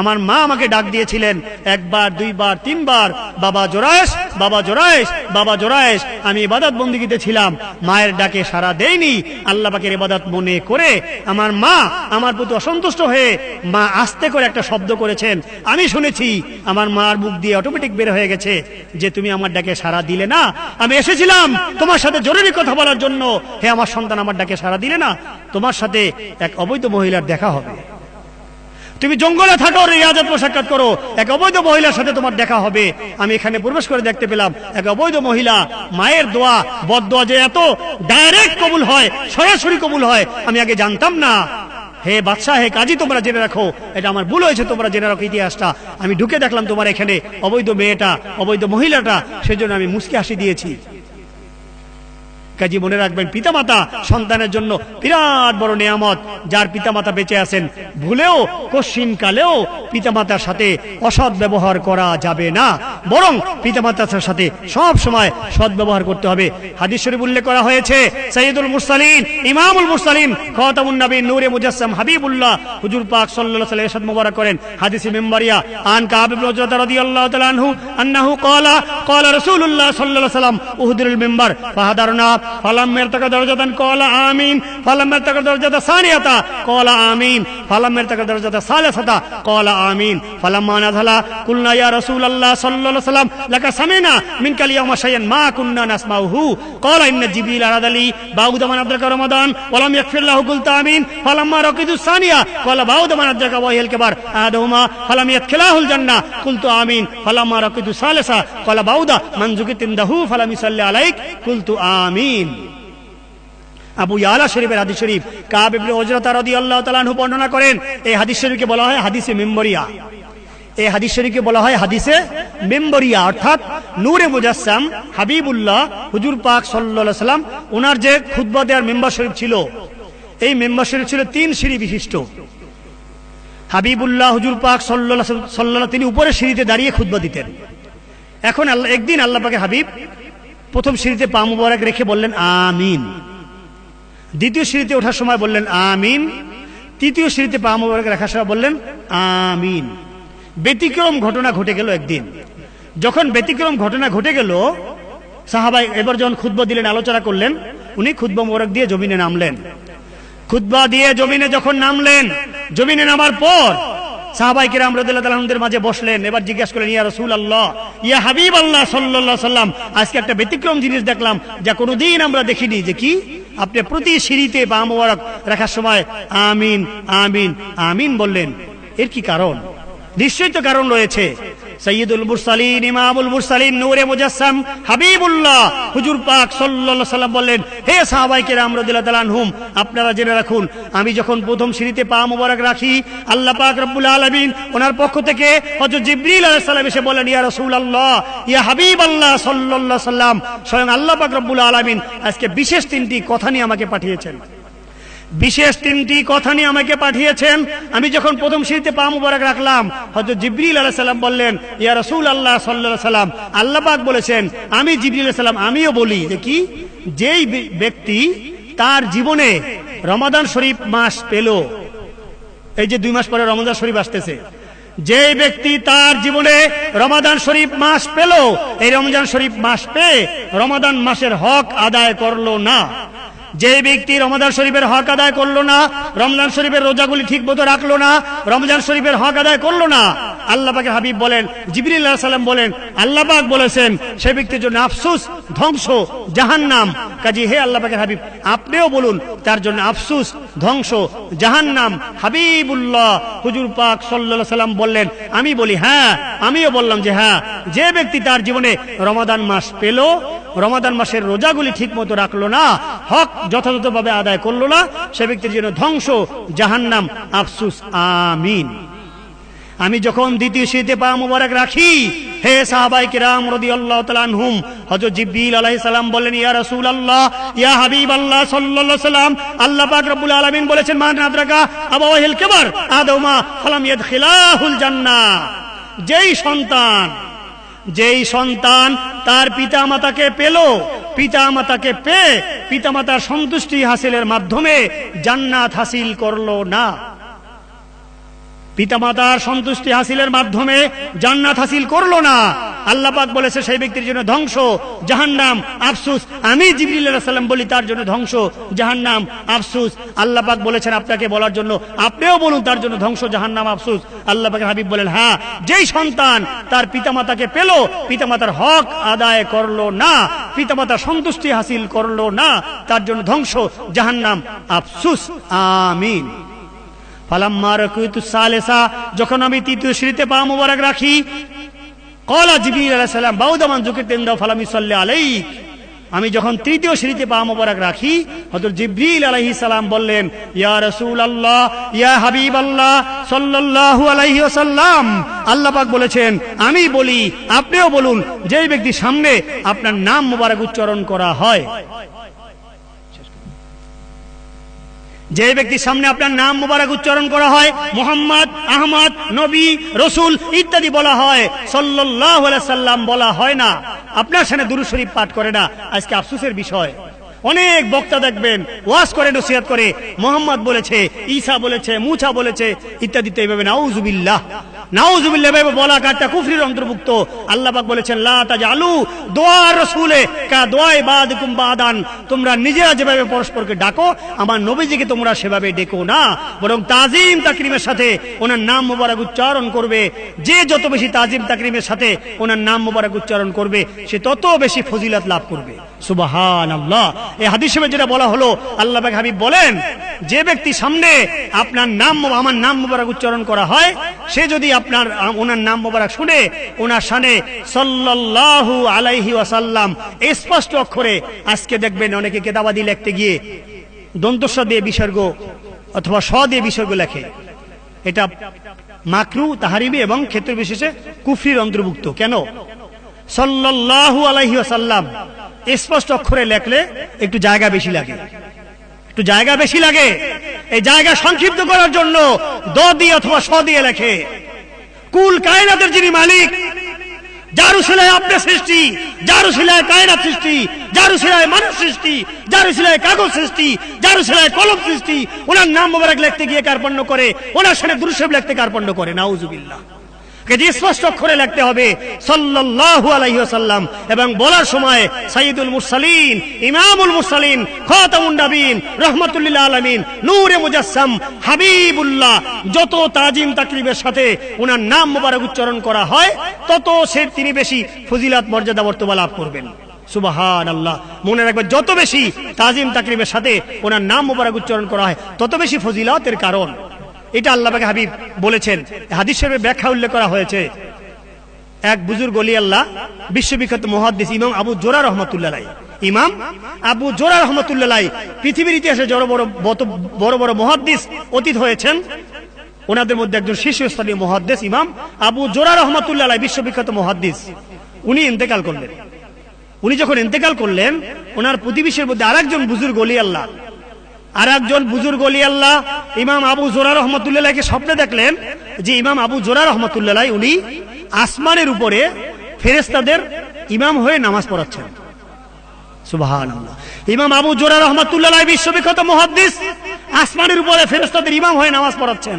আমার মা আমাকে ডাক দিয়েছিলেন একবার, দুইবার, তিনবার, বাবা জোরায়েশ, বাবা জোরায়েশ, বাবা জোরায়েশ। আমি ইবাদত বন্দেগীতে ছিলাম, মায়ের ডাকে সাড়া দেইনি, আল্লাহ পাকের ইবাদত মনে করে আমার মা আমার প্রতি অসন্তুষ্ট হয়ে মা আস্তে করে একটা শব্দ করেছেন, আমি শুনেছি, আমার মার মুখ দিয়ে অটোমেটিক বের হয়ে গেছে যে তুমি আমার ডাকে সাড়া দিলে না, আমি এসেছিলাম তোমার সাথে জরুরি কথা বলার জন্য। হে আমার সন্তান, আমার ডাকে সাড়া দিলে না, তোমার সাথে এক অবৈধ মহিলার দেখা হবে। তুমি জঙ্গলে থাকো, রিয়াজত সাক্ষাৎ করো, এক অবৈধ মহিলার সাথে তোমার দেখা হবে। আমি এখানে প্রবেশ করে দেখতে পেলাম এক অবৈধ মহিলা, মায়ের দোয়া বদদোয়া যে এত ডাইরেক্ট কবুল হয়, সরাসরি কবুল হয়, আমি আগে জানতাম না। হে বাদশাহ, হে কাজী, তোমরা জেনে রাখো, এটা আমার ভুল হয়েছে, তোমরা জেনে রাখো ইতিহাসটা। আমি ঢুকে দেখলাম তোমার এখানে অবৈধ মেয়েটা, অবৈধ মহিলাটা, সেজন্য আমি মুচকি হাসি দিয়েছি। কাজী মনে রাখবেন, পিতামাতা সন্তানের জন্য বিরাট বড় নিয়ামত। যার পিতামাতা বেঁচে আছেন, ভুলেও কশ্চিন কালেও পিতামাতার সাথে অসৎ ব্যবহার করা যাবে না, বরং পিতামাতার সাথে সব সময় সৎ ব্যবহার করতে হবে। হাদিস শরীফ উল্লেখ করা হয়েছে, সাইয়্যিদুল মুরসালিন, ইমামুল মুরসালিন, খাতামুন নবীন, নূরে মুজাসসাম, হাবিবুল্লাহ হুজুর পাক সাল্লাল্লাহু আলাইহি ওয়াসাল্লাম ইরশাদ মুবারক করেন, হাদিসে মিম্বারিয়া, আন কাব ইবনে উজরা রাদিয়াল্লাহু তাআলা আনহু আন্নাহু ক্বালা ক্বালা রাসূলুল্লাহ সাল্লাল্লাহু আলাইহি ওয়াসাল্লাম উহদিল মিম্বার ফাহাদারনা ফালাম ইরতাকা দারাজাতান ক্বালা আমিন ফালাম ইরতাকা দারাজাতা সানিয়াতা ক্বালা আমিন ফালাম ইরতাকা দারাজাতা সালিসাতা ক্বালা আমিন ফালাম্মা নাযালা কুলনা ইয়া রাসূলুল্লাহ সাল্লাল্লাহু আলাইহি ওয়াসাল্লাম লাকা সামিনা মিনকাল ইয়াওমা শাইয়ান মা কুননা নাসমাউহু ক্বালা ইন্না জিবরিল আরাদালি বাউদা মান আদরাকা রমাদান ওয়ালাম ইয়াগফির লাহু কুলতা আমিন ফালাম্মা রাকিদু সানিয়া ক্বালা বাউদা মান আদরাকা ওয়াহিল কিবার আহাদুহুমা ফালাম ইয়াদখিলাহুল জান্নাহ কুলতু আমিন ফালাম্মা রাকিদু সালিসা ক্বালা বাউদা মান যুকিতিনদাহু ফালাম ইসাল্লি আলাইক কুলতু আমিন। আবু ইয়ালা শরীফের হাদিস শরীফ, কাব ইবনে উজরা রাদিয়াল্লাহু তাআলা আনহু বর্ণনা করেন, এই হাদিস শরীফকে বলা হয় হাদিসে মিম্বরিয়া। এই হাদিস শরীফকে বলা হয় হাদিসে মিম্বরিয়া, অর্থাৎ নূরে মুজাসসাম হাবিবুল্লাহ হুজুর পাক সাল্লাল্লাহু আলাইহি ওয়াসাল্লাম ওনার যে খুতবা দেওয়ার মেম্বার শরীফ ছিল, এই মেম্বার শরীফ ছিল 3 সিঁড়ি বিশিষ্ট। হাবিবুল্লাহ হুজুর পাক সাল্লাল্লাহু আলাইহি ওয়াসাল্লাম তিনি উপরের সিঁড়িতে দাঁড়িয়ে খুতবা দিতেন। এখন একদিন আল্লাহ পাকের হাবিব প্রথম সিঁড়িতে পা মুবারক রেখে বললেন আমিন, দ্বিতীয় সিঁড়িতে ওঠার সময় বললেন আমিন, তৃতীয় সিঁড়িতে পা মুবারক রাখার সময় বললেন আমিন। ব্যতিক্রম ঘটনা ঘটে গেল একদিন। যখন ব্যতিক্রম ঘটনা ঘটে গেল, সাহাবাই এবার যখন খুতবা দিলেন, আলোচনা করলেন, উনি খুতবা মুবারক দিয়ে জমিনে নামলেন। খুতবা দিয়ে জমিনে যখন নামলেন, জমিনে নামার পর সাহাবায়ে কেরাম রাদিয়াল্লাহু তাআলা আনহুদের মাঝে বসলেন। এবার জিজ্ঞাসা করলেন, ইয়া রাসূলুল্লাহ, ইয়া হাবিবাল্লাহ সাল্লাল্লাহু আলাইহি সাল্লাম, আজকে একটা ব্যতিক্রম জিনিস দেখলাম যা কোনোদিন আমরা দেখিনি। যে কি? আপনি প্রতি সিঁড়িতে পা মুবারক রাখার সময় আমিন আমিন আমিন বললেন। এর কি কারণ? নিশ্চয়ই তো কারণ রয়েছে। সাইয়্যিদুল মুরসালিন, ইমামুল মুরসালিন, নূরে মুজাসসাম হাবিবুল্লাহ হুজুর পাক সাল্লাল্লাহু আলাইহি সাল্লাম বললেন, হে সাহাবায়ে কেরাম রাদিয়াল্লাহু তাআলা আনহুম, আপনারা জেনে রাখুন, আমি যখন প্রথম সিঁড়িতে পা মুবারক রাখি, আল্লাহ পাক রব্বুল আলামিন ওনার পক্ষ থেকে হযরত জিবরিল আলাইহিস সালাম এসে বলেন, ইয়া রাসূলুল্লাহ, ইয়া হাবিবাল্লাহ সাল্লাল্লাহু আলাইহি সাল্লাম, স্বয়ং আল্লাহ পাক রব্বুল আলামিন আজকে বিশেষ 3টি কথা নিয়ে আমাকে পাঠিয়েছেন। বিশেষ 3টি কথা নিয়ে আমাকে পাঠিয়েছেন। আমি যখন প্রথম সিঁড়িতে পা মুবারক রাখলাম, হযরত জিবরিল আলাইহিস সালাম বললেন, ইয়া রাসূলুল্লাহ সাল্লাল্লাহু আলাইহি সাল্লাম, আল্লাহ পাক বলেছেন, আমি জিবরিল আলাইহিস সালাম আমিও বলি যে কি, যেই ব্যক্তি তার জীবনে রমাদান শরীফ মাস পেল, এই যে 2 মাস পরে রমজান শরীফ আসতেছে, যে ব্যক্তি তার জীবনে রমাদান শরীফ মাস পেল, এই রমজান শরীফ মাস পেয়ে রমাদান মাসের হক আদায় করলো না, যে ব্যক্তি রমজান শরীফের হক আদায় করলো না, রমজান শরীফের রোজাগুলি ঠিক মতো রাখলো না, রমজান শরীফের হক আদায় করলো না, আল্লাহ পাকের হাবিব বলেন, জিবরিল আলাইহিস সালাম বলেন, আল্লাহ পাক বলেছেন, সেই ব্যক্তির জন্য আফসোস, ধ্বংস, জাহান্নাম। কাজী হে আল্লাহ পাকের হাবিব, আপনিও বলুন তার জন্য আফসোস, ধ্বংস, জাহান্নাম। হাবিবুল্লাহ হুজুর পাক সাল্লাল্লাহু আলাইহি সাল্লাম বললেন, আমি বলি হ্যাঁ, আমিও বললাম যে হ্যাঁ, যে ব্যক্তি তার জীবনে রমাদান মাস পেল, রমাদান মাসের রোজাগুলি ঠিক মতো রাখলো না, হক যথাযথভাবে আদায় করলো না, সে ব্যক্তির জন্য ধ্বংস, জাহান্নাম, আফসোস। আমিন। আমি যখন দ্বিতীয় সিঁড়িতে পা মুবারক রাখি, হে সাহাবায়ে কেরাম রাদিয়াল্লাহু তাআলা আনহুম, হযরত জিবরিল আলাইহিস সালাম বললেন, ইয়া রাসূলুল্লাহ, ইয়া হাবিবাল্লাহ সাল্লাল্লাহু আলাইহি সাল্লাম, আল্লাহ পাক রব্বুল আলামিন বলেছেন, মান আদরাকা আবাওয়াহিল কিবার আহাদুহুমা ফালাম ইয়াদখিলাহুল জান্নাহ। যেই সন্তান তার পিতামাতাকে পেল, পিতামাতাকে পেয়ে পিতামাতার সন্তুষ্টি হাসিলের মাধ্যমে জান্নাত হাসিল করলো না, পিতামাতার সন্তুষ্টি হাসিলের মাধ্যমে জান্নাত হাসিল করলো না, আল্লাহ পাক বলেছে সেই ব্যক্তির জন্য ধ্বংস, জাহান্নাম, আফসোস। আমি জিবরিল আলাইহিস সালাম বলি তার জন্য ধ্বংস, জাহান্নাম, আফসোস। আল্লাহ পাক বলেছেন আপনাকে বলার জন্য, আপনিও বলুন তার জন্য ধ্বংস, জাহান্নাম, আফসোস। আল্লাহ পাকের হাবিব বলেন, হ্যাঁ, যেই সন্তান তার পিতামাতাকে পেল, পিতামাতার হক আদায় করলো না, পিতামাতার সন্তুষ্টি হাসিল করলো না, তার জন্য ধ্বংস, জাহান্নাম, আফসোস। আমিন। ফালাম্মা রাকিতু সালিসা, যখন আমি তৃতীয় সিঁড়িতে পা মুবারক রাখি, ক্বালা জিবরিল আলাইহিস সালাম বাউদা মান যুকিতিনদাহু ফালাম ইসাল্লি আলাইক আমি যখন তৃতীয় সিঁড়িতে পা মোবারক রাখি, হযরত জিবরিল আলাইহিস সালাম বললেন, ইয়া রাসূলুল্লাহ, ইয়া হাবিবাল্লাহ সাল্লাল্লাহু আলাইহি ওয়াসাল্লাম, আল্লাহ পাক বলেছেন আমি বলি আপনিও বলুন, যেই ব্যক্তির সামনে আপনার নাম মোবারক উচ্চারণ করা হয়, যে ব্যক্তির সামনে আপনার নাম মুবারক উচ্চারণ করা হয়, মুহাম্মদ, আহমদ, নবী, রসুল ইত্যাদি বলা হয়, সাল্লাল্লাহু আলাইহি সাল্লাম বলা হয় না, আপনার সামনে দুরূদ শরীফ পাঠ করে না। আজকে আফসোসের বিষয়, অনেক বক্তা দেখবেন ওয়াজ করে, নসিহত করে, মুহাম্মদ বলেছে, ঈসা বলেছে, মুসা বলেছে ইত্যাদি, এইভাবে নাউজুবিল্লাহ নাউজুবিল্লাহ ভাবে বলা কাটটা কুফরির অন্তর্ভুক্ত। আল্লাহ পাক বলেছেন, লা তাজআলু দুআ রাসূলে কা দুআই বাদিকুম বাদান, তোমরা নিজেরা যেভাবে পরস্পরকে ডাকো আমার নবীজিকে তোমরা সেভাবে ডেকো না, বরং তাজিম তাকরিমের সাথে ওনার নাম মোবারক উচ্চারণ করবে। যে যত বেশি তাজিম তাকরিমের সাথে ওনার নাম মোবারক উচ্চারণ করবে সে তত বেশি ফজিলত লাভ করবে। সুবহানাল্লাহ। এই হাদিস শরীফে যেটা বলা হলো, আল্লাহ পাক হাবিব বলেন, যে ব্যক্তি সামনে আপনার নাম, আমার নাম মোবারক উচ্চারণ করা হয়, সে যদি আপনার ওনার নাম মোবারক শুনে ওনার শানে সাল্লাল্লাহু আলাইহি ওয়াসাল্লাম স্পষ্ট অক্ষরে, আজকে দেখবেন অনেকে কিতাবাদি লিখতে গিয়ে দন্তস্ব দিয়ে বিসর্গ অথবা স দিয়ে বিসর্গ লেখে, এটা মাকরু, তাহারিমি এবং ক্ষেত্র বিশেষে কুফরির অন্তর্ভুক্ত। কেন? সাল্লাল্লাহু আলাইহি ওয়াসাল্লাম স্পষ্ট অক্ষরে লেখলে একটু জায়গা বেশি লাগে, একটু জায়গা বেশি লাগে। এই জায়গা সংক্ষিপ্ত করার জন্য দ দিয়ে অথবা স দিয়ে লেখে। কুল কায়নাতের যিনি মালিক, যার উসিলায় আপনার সৃষ্টি, যার উসিলায় কায়নাত সৃষ্টি, যার উসিলায় মানুষ সৃষ্টি, যার উসিলায় কাগজ সৃষ্টি, যার উসিলায় কলম সৃষ্টি, ওনার নাম মোবারক লিখতে গিয়ে কার্পণ্য করে, ওনার সাথে দুরূদ শরীফ লিখতে কার্পণ্য করে। নাউজুবিল্লাহ। স্পষ্ট অক্ষরে লিখতে হবে সাল্লাল্লাহু আলাইহি ওয়াসাল্লাম, এবং বলার সময় সাইয়্যিদুল মুরসালিন, ইমামুল মুরসালিন, খাতামুন নবীন, রাহমাতুল লিল আলামিন, নূরে মুজাসসাম, হাবিবুল্লাহ, যত তাজিম তাকরিমের সাথে ওনার নাম মোবারক উচ্চারণ করা হয় তত তিনি বেশি ফজিলত, মর্যাদা, মর্তবা লাভ করবেন। সুবহানাল্লাহ। মনে রাখবেন, যত বেশি তাজিম তাকরিমের সাথে ওনার নাম মোবারক উচ্চারণ করা হয় তত বেশি ফজিলতের কারণ। এটা আল্লাহ পাক হাবিব বলেছেন। হাদিস শরীফে ব্যাখ্যা উল্লেখ করা হয়েছে, এক বুজুর্গ ওলি আল্লাহ, বিশ্ববিখ্যাত মুহাদ্দিস ইমাম আবু জুরা রাহমাতুল্লাহ আলাইহি, ইমাম আবু জুরা রাহমাতুল্লাহ আলাইহি পৃথিবীর ইতিহাসে বড় বড় মুহাদ্দিস অতীত হয়েছেন, ওনাদের মধ্যে একজন শীর্ষস্থানীয় মুহাদ্দিস ইমাম আবু জুরা রাহমাতুল্লাহ আলাইহি, বিশ্ববিখ্যাত মুহাদ্দিস। উনি ইন্তেকাল করলেন। উনি যখন ইন্তেকাল করলেন, ওনার প্রতিবেশীর মধ্যে আরেকজন বুজুর্গ ওলি আল্লাহ, ইমাম আবু জুরা রাহমাতুল্লাহ আলাইহিকে স্বপ্নে দেখলেন যে ইমাম আবু জুরা রাহমাতুল্লাহ আলাইহি উনি আসমানের উপরে ফেরেশতাদের ইমাম হয়ে নামাজ পড়াচ্ছেন। সুবহানাল্লাহ। ইমাম আবু জুরা রাহমাতুল্লাহ আলাইহি বিশ্ববিখ্যাত মুহাদ্দিস, আসমানের উপরে ফেরেশতাদের ইমাম হয়ে নামাজ পড়াচ্ছেন।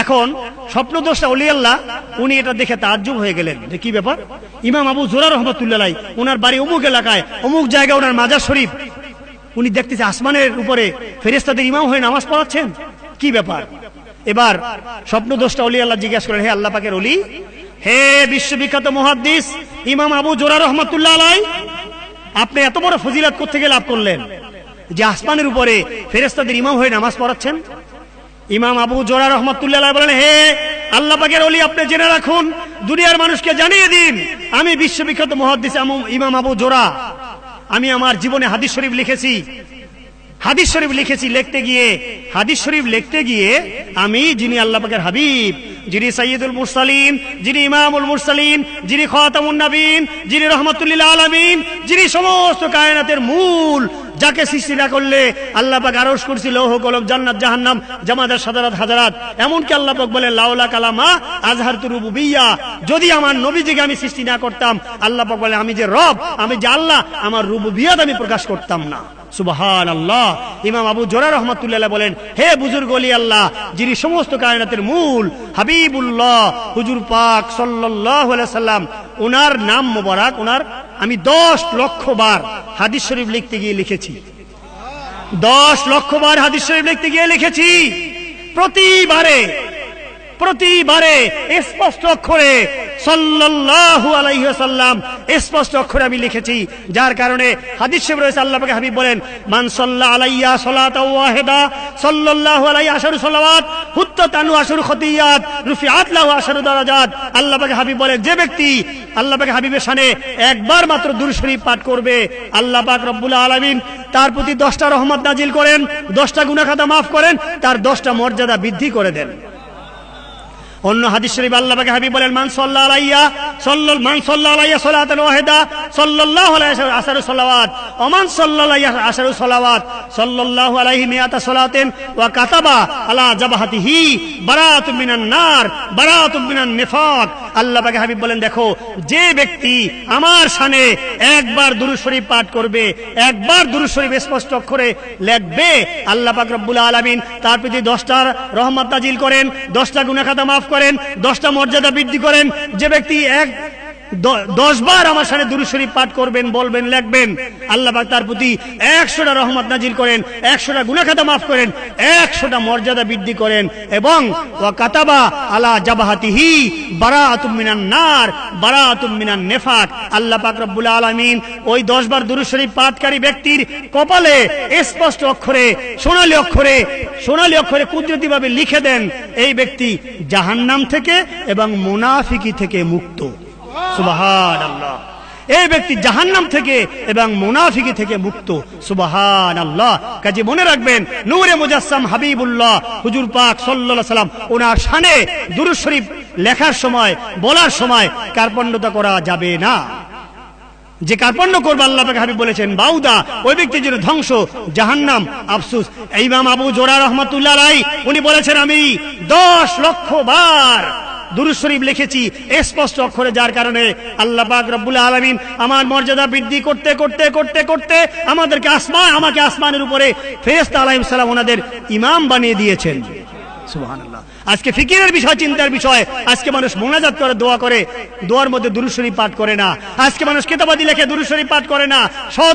এখন স্বপ্নদ্রষ্টা ওলি আল্লাহ উনি এটা দেখে তাজ্জুব হয়ে গেলেন যে কি ব্যাপার, ইমাম আবু জুরা রাহমাতুল্লাহ আলাইহি ওনার বাড়ি অমুক এলাকায়, অমুক জায়গায় ওনার মাজার শরীফ, উনি দেখতেছে আসমানের উপরে ফেরেশতাদের ইমাম হয়ে নামাজ পড়াচ্ছেন, কি ব্যাপার? এবার স্বপ্নদ্রষ্টা ওলি আল্লাহ জিজ্ঞাসা করেন, হে আল্লাহ পাকের ওলি, হে বিশ্ববিখ্যাত মুহাদ্দিস ইমাম আবু জুরা রাহমাতুল্লাহ আলাইহি, আপনি এত বড় ফজিলত কোত্থেকে লাভ করলেন যে আসমানের উপরে ফেরেশতাদের ইমাম হয়ে নামাজ পড়াচ্ছেন? ইমাম আবু জুরা রাহমাতুল্লাহ আলাইহি বলেন, হে আল্লাহ পাকের ওলি, আপনি জেনে রাখুন, দুনিয়ার মানুষকে জানিয়ে দিন, আমি বিশ্ববিখ্যাত মুহাদ্দিস ইমাম আবু জুরা, আমি আমার জীবনে হাদিস শরীফ লিখেছি। হাদিস শরীফ লিখতে গিয়ে আমি যিনি আল্লাহ পাকের হাবিব, যিনি সাইয়্যিদুল মুরসালিন, যিনি ইমামুল মুরসালিন, যিনি খাতামুন নবীন, যিনি রাহমাতুল লিল আলামিন, যিনি সমস্ত কায়নাতের মূল, যাকে সৃষ্টি না করলে আল্লাহ পাক আরশ, কুরসি, লৌহ কলম, জান্নাত, জাহান্নাম, জামাদাত, সাদারাত, হাজারাত, এমনকি আল্লাহ পাক বলে লাউলা কালামা আজহারতু রুবুবিয়্যা, যদি আমার নবীজিকে আমি সৃষ্টি না করতাম, আল্লাহ পাক বলে আমি যে রব, আমি যে আল্লাহ, আমার রুবুবিয়্যাত আমি প্রকাশ করতাম না। সুবহানাল্লাহ। ইমাম আবু জুরা রাহমাতুল্লাহ আলাইহি বলেন, হে বুজুর্গ ওলি আল্লাহ, যিনি সমস্ত কায়নাতের মূল, হাবিবুল্লাহ হুজুর পাক সাল্লাল্লাহু আলাইহি সাল্লাম, ওনার নাম মোবারক আমি 10 লক্ষ বার হাদিস শরীফ লিখতে গিয়ে লিখেছি। 10 লক্ষ বার হাদিস শরীফ লিখতে গিয়ে লিখেছি। প্রতিবারে প্রতিবারে স্পষ্ট অক্ষরে সাল্লাল্লাহু আলাইহি ওয়াসাল্লাম স্পষ্ট অক্ষরে আমি লিখেছি, যার কারণে হাদিস শরীফে রয়েছে আল্লাহ পাক হাবিব বলেন, মান সাল্লা আলাইয়া সালাতাও ওয়াহিদা সাল্লাল্লাহু আলাইহি আশারু সালাওয়াত হুত্তাত আনহু আশারু খতিয়াত রুফিআত লাহু আশারু দারাজাত। আল্লাহ পাক হাবিব বলেন, যে ব্যক্তি আল্লাহ পাক হাবিবের শানে একবার মাত্র দুরূদ শরীফ পাঠ করবে, আল্লাহ পাক রব্বুল আলামিন তার প্রতি 10টা রহমত নাজিল করেন, 10টা গুনাহ খাতা মাফ করেন, তার 10টা মর্যাদা বৃদ্ধি করে দেন। অন্য হাদিস শরীফ আল্লাহ পাক হাবিব বলেন, মান সাল্লা আলাইয়া সালাতান ওয়াহিদা সাল্লাল্লাহু আলাইহি আশারু সালাওয়াত ওয়া মান সাল্লা আলাইয়া আশারু সালাওয়াত সাল্লাল্লাহু আলাইহি মিয়াতা সালাতিন ওয়া কাতাবা আলা জাবাহাতিহি বারাতুম মিনান নার বারাতুম মিনান নিফাক। আল্লাহ পাক হাবিব বলেন, দেখো, যে ব্যক্তি আমার শানে একবার দুরূদ শরীফ পাঠ করবে, একবার দুরূদ শরীফ স্পষ্ট অক্ষরে লিখবে, আল্লাহ পাক রব্বুল আলামিন তার প্রতি 10টা রহমত নাজিল করেন, 10টা গুনাহ খাতা মাফ করেন, 10টা মর্যাদা বৃদ্ধি করেন। যে ব্যক্তি 10 বার আমার সামনে দুরূদ শরীফ পাঠ করবেন, বলবেন, লিখবেন, আল্লাহ পাক তার প্রতি 100টা রহমত নাজিল করেন, 100টা গুনাহ খাতা মাফ করেন, 100টা মর্যাদা বৃদ্ধি করেন, এবং ওয়া কাতাবা আলা জাবাহাতিহি বারাআতুম মিনান নার বারাআতুম মিনান নিফাক। আল্লাহ পাক রব্বুল আলামিন ওই 10 বার দুরূদ শরীফ পাঠকারী ব্যক্তির কপালে স্পষ্ট অক্ষরে সোনালী অক্ষরে কুদরতিভাবে লিখে দেন, এই ব্যক্তি জাহান্নাম থেকে এবং মুনাফিকি থেকে মুক্ত। সুবহানাল্লাহ। এই ব্যক্তি জাহান্নাম থেকে এবং মুনাফিকি থেকে মুক্ত। সুবহানাল্লাহ। কাজে মনে রাখবেন, নূরে মুজাসসাম হাবিবুল্লাহ হুজুর পাক সাল্লাল্লাহু আলাইহি সাল্লাম ওনার শানে দুরূদ শরীফ লেখার সময়, বলার সময় কার্পণ্যতা করা যাবে না। যে কার্পণ্য করবে, আল্লাহ পাক হাবিব বলেছেন, বাউদা, ওই ব্যক্তির জন্য ধ্বংস, জাহান্নাম, আফসোস। ইমাম আবু জোরা রাহমাতুল্লাহ আলাইহি উনি বলেছেন, আমি 10 লক্ষ বার দুরূদ শরীফ লিখেছি স্পষ্ট অক্ষরে, যার কারণে আল্লাহ পাক রব্বুল আলামিন আমার মর্যাদা বৃদ্ধি করতে করতে করতে করতে আমাকে আসমানের উপরে ফেরেশতা আলাইহিস সালাম ওনাদের ইমাম বানিয়ে দিয়েছেন। সুবহানাল্লাহ। আজকে ফিকিরের বিষয়, চিন্তার বিষয়, আজকে মানুষ মোনাজাত করে, দোয়া করে, দোয়ার মধ্যে দুরূদ শরীফ পাঠ করে না। আজকে মানুষ কিতাবাদি লেখে, দুরূদ শরীফ পাঠ করে না,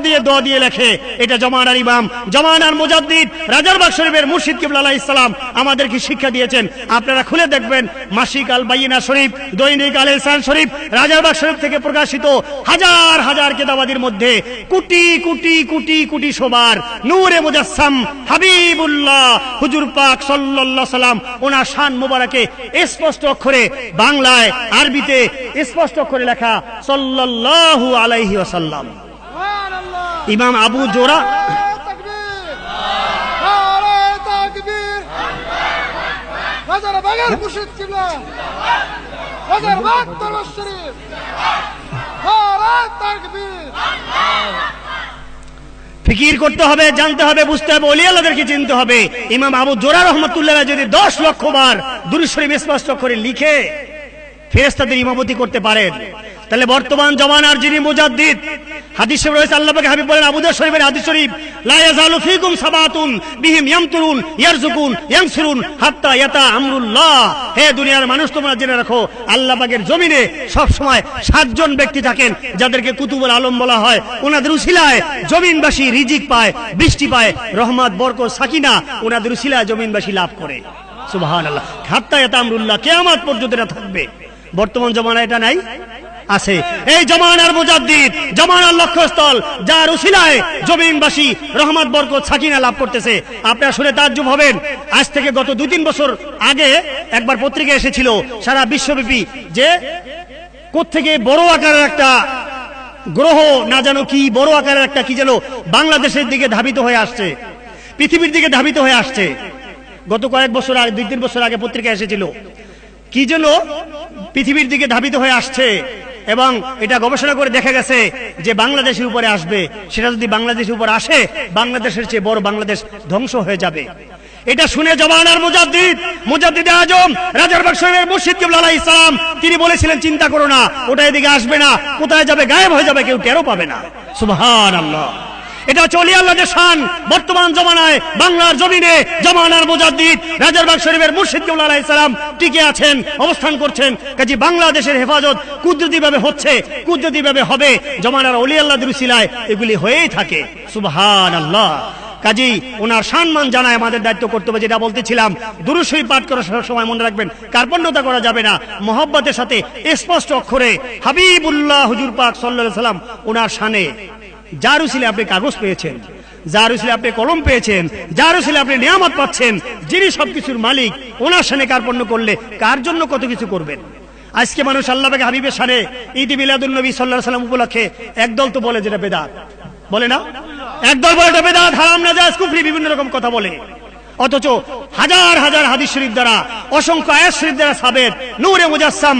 দিয়ে দোয়া দিয়ে লেখে। এটা জমানার ইমাম, জমানার মুজাদ্দিদ রাজারবাগ শরীফের মুর্শিদ কিবলা আলাইহিস সালাম আমাদেরকে শিক্ষা দিয়েছেন। আপনারা খুলে দেখবেন, মাসিক আল বাইয়িনা শরীফ, দৈনিক আল ইহসান শরীফ, রাজারবাগ শরীফ থেকে প্রকাশিত হাজার হাজার কিতাবাদির মধ্যে কোটি কোটি কোটি কোটি সবার নূরে মুজাসসাম হাবিবুল্লাহ হুজুর পাক সাল্লাল্লাহু আলাইহি সাল্লাম ওনার শান মুবারকে স্পষ্ট অক্ষরে বাংলায়, আরবিতে স্পষ্ট অক্ষরে লেখা সাল্লাল্লাহু আলাইহি ওয়াসাল্লাম। ইমাম আবু জোরা ফিকির করতে হবে, জানতে হবে, বুঝতে হবে, ওলি আল্লাহদেরকে চিনতে হবে। ইমাম আবু জোরা রাহমাতুল্লাহ যদি 10 লক্ষ বার দুরূদ শরীফ স্পষ্ট করে লিখে ফেরেশতাদের ইমামতি করতে পারেন, তাহলে বর্তমান জমানার যিনি মুজাদ্দিদ, হাদিস শরীফে রয়েছে, আল্লাহ পাক হাবিব বলেন, আবু দাউদ শরীফের হাদিস শরীফ, লা ইয়াজালু ফীকুম সাবাতুন বিহিম ইয়ামতুরুন ইয়ারজুকুন ইয়ানসুরুন হাত্তা ইয়াতা আমরুল্লাহ। হে দুনিয়ার মানুষ, তোমরা জেনে রাখো, আল্লাহ পাকের জমিনে সব সময় 7 জন ব্যক্তি থাকেন, যাদেরকে কুতুবুল আলম বলা হয়। ওনাদের উসিলায় জমিনবাসী রিজিক পায়, বৃষ্টি পায়, রহমত, বরকত, সাকিনা ওনাদের উসিলায় জমিনবাসী লাভ করে। সুবহানাল্লাহ। হাত্তা ইয়াতা আমরুল্লাহ, কিয়ামত পর্যন্ত এটা থাকবে। বর্তমান জমানায় এটা নাই, আছে। এই জমানার মুজাদ্দিদ, জমানার লক্ষ্যস্থল, যার উসিলায় জমিনবাসী রহমত, বরকত, সাকিনা লাভ করতেছে। আপনারা শুনে তাজ্জুব হবেন, আজ থেকে গত 2-3 বছর আগে একবার পত্রিকা এসেছিল সারা বিশ্বব্যাপী, যে কোত্থেকে বড় আকারের একটা গ্রহ, না জানো কি বড় আকারের একটা কি যেন বাংলাদেশের দিকে ধাবিত হয়ে আসছে, পৃথিবীর দিকে ধাবিত হয়ে আসছে। গত কয়েক বছর আগে, 2-3 বছর আগে পত্রিকা এসেছিল, কি যেন পৃথিবীর দিকে ধাবিত হয়ে আসছে, এবং এটা গবেষণা করে দেখা গেছে যে বাংলাদেশের উপরে আসবে। সেটা যদি বাংলাদেশের উপর আসে, বাংলাদেশের চেয়ে বড় বাংলাদেশ ধ্বংস হয়ে যাবে। এটা শুনে জমানার মুজাদ্দিদ আজম রাজারবাগ শরীফের মুর্শিদ কিবলা আলাইহিস সালাম তিনি বলেছিলেন, চিন্তা করো না, ওটা এদিকে আসবে না, কোথায় যাবে, গায়েব হয়ে যাবে, কেউ টেরও পাবে না। সুবহানাল্লাহ। এটা চলি আল্লাহর শান। বর্তমান জমানায় বাংলার জমিনে জমানার মুজাদ্দিদ রাজারবাগ শরীফের মুর্শিদ কিবলা আলাইহিস সালাম টিকে আছেন, অবস্থান করছেন। কাজী বাংলাদেশের হেফাজত কুদরতিভাবে হচ্ছে, কুদরতিভাবে হবে। জমানার ওলি আল্লাহদের উসিলায় এগুলি হয়েই থাকে। সুবহানাল্লাহ। কাজী ওনার সম্মান জানায় আমাদের দায়িত্ব কর্তব্য। যেটা বলতেছিলাম, দুরূদ শরীফ পাঠ করার সময় মনে রাখবেন কার্পণ্যতা করা যাবে না, মহব্বতের সাথে স্পষ্ট অক্ষরে হাবিবুল্লাহ হুজুর পাক সাল্লাল্লাহু আলাইহি সাল্লাম ওনার শানে, যার উসিলে আপনি কাগজ পেয়েছেন, যার উসিলে আপনি কলম পেয়েছেন, যার উসিলে আপনি নিয়ামত পাচ্ছেন, যিনি সবকিছুর মালিক, ওনার শানে কার্পণ্য করলে কার জন্য কত কিছু করবেন। আজকে মানুষ আল্লাহ পাক হাবিবের শানে ঈদ মিলাদুন নবী সাল্লাল্লাহু আলাইহি সাল্লাম উপলক্ষে একদল তো বলে যেটা বেদাত, বলে না? একদল বলে এটা বেদাত, হারাম, নাজায়েজ, কুফরি, বিভিন্ন রকম কথা বলে। অথচ হাজার হাজার হাদিস শরীফ দ্বারা, অসংখ্য আয়াত শরীফ দ্বারা সাবেত, নূরে মুজাসসাম